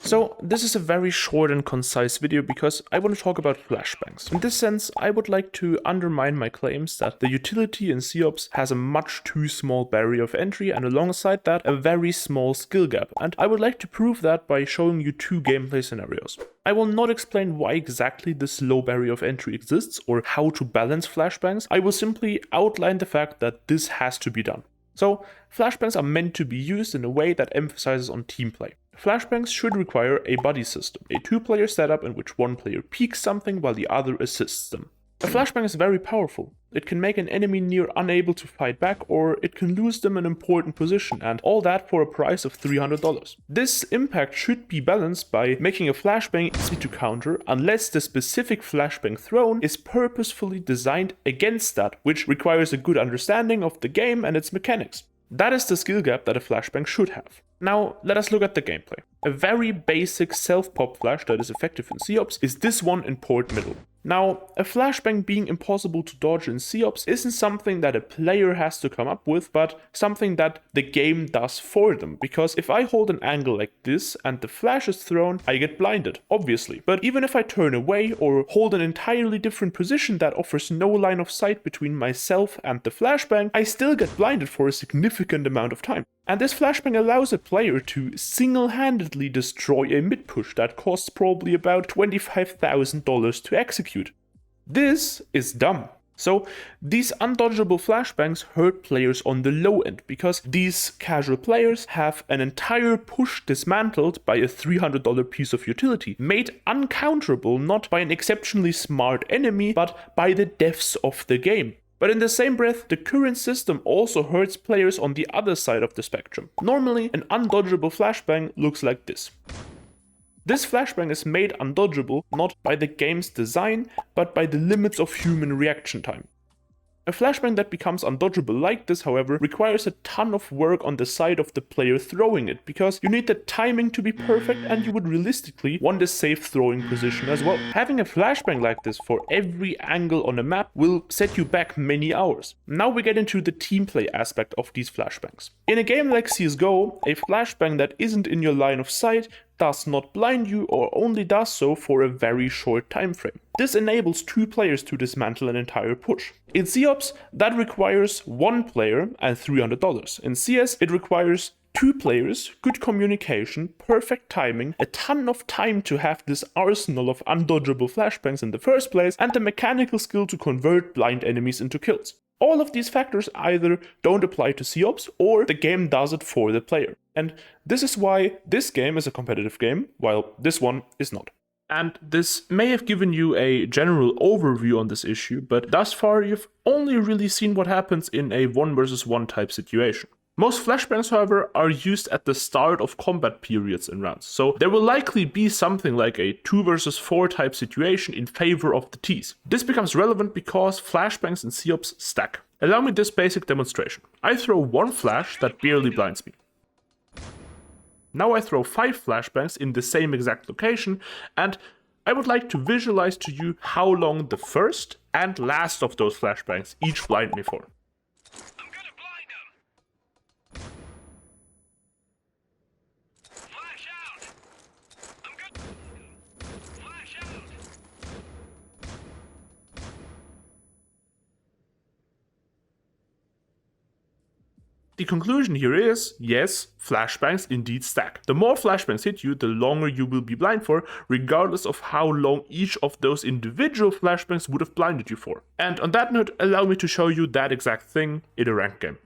So this is a very short and concise video because I want to talk about flashbangs. In this sense, I would like to undermine my claims that the utility in COPS has a much too small barrier of entry and alongside that a very small skill gap, and I would like to prove that by showing you two gameplay scenarios. I will not explain why exactly this low barrier of entry exists or how to balance flashbangs. I will simply outline the fact that this has to be done. So, flashbangs are meant to be used in a way that emphasizes on team play. Flashbangs should require a buddy system, a two-player setup in which one player peeks something while the other assists them. A flashbang is very powerful. It can make an enemy near unable to fight back, or it can lose them an important position, and all that for a price of $300. This impact should be balanced by making a flashbang easy to counter unless the specific flashbang thrown is purposefully designed against that, which requires a good understanding of the game and its mechanics. That is the skill gap that a flashbang should have. Now, let us look at the gameplay. A very basic self-pop flash that is effective in COPS is this one in port middle. Now, a flashbang being impossible to dodge in COPS isn't something that a player has to come up with, but something that the game does for them. Because if I hold an angle like this and the flash is thrown, I get blinded, obviously. But even if I turn away or hold an entirely different position that offers no line of sight between myself and the flashbang, I still get blinded for a significant amount of time. And this flashbang allows a player to single-handedly destroy a mid-push that costs probably about $25,000 to execute. This is dumb. So these undodgeable flashbangs hurt players on the low end because these casual players have an entire push dismantled by a $300 piece of utility, made uncounterable not by an exceptionally smart enemy but by the devs of the game. But in the same breath, the current system also hurts players on the other side of the spectrum. Normally, an undodgeable flashbang looks like this. This flashbang is made undodgeable not by the game's design, but by the limits of human reaction time. A flashbang that becomes undodgeable like this, however, requires a ton of work on the side of the player throwing it, because you need the timing to be perfect and you would realistically want a safe throwing position as well. Having a flashbang like this for every angle on a map will set you back many hours. Now we get into the team play aspect of these flashbangs. In a game like CSGO, a flashbang that isn't in your line of sight does not blind you or only does so for a very short time frame. This enables two players to dismantle an entire push. In COPS, that requires one player and $300. In CS, it requires two players, good communication, perfect timing, a ton of time to have this arsenal of undodgeable flashbangs in the first place, and the mechanical skill to convert blind enemies into kills. All of these factors either don't apply to COPS or the game does it for the player. And this is why this game is a competitive game, while this one is not. And this may have given you a general overview on this issue, but thus far you've only really seen what happens in a 1 versus 1 type situation. Most flashbangs, however, are used at the start of combat periods in rounds, so there will likely be something like a 2 versus 4 type situation in favor of the Ts. This becomes relevant because flashbangs in COPS stack. Allow me this basic demonstration. I throw one flash that barely blinds me. Now I throw 5 flashbangs in the same exact location, and I would like to visualize to you how long the first and last of those flashbangs each blind me for. The conclusion here is, yes, flashbangs indeed stack. The more flashbangs hit you, the longer you will be blind for, regardless of how long each of those individual flashbangs would have blinded you for. And on that note, allow me to show you that exact thing in a ranked game.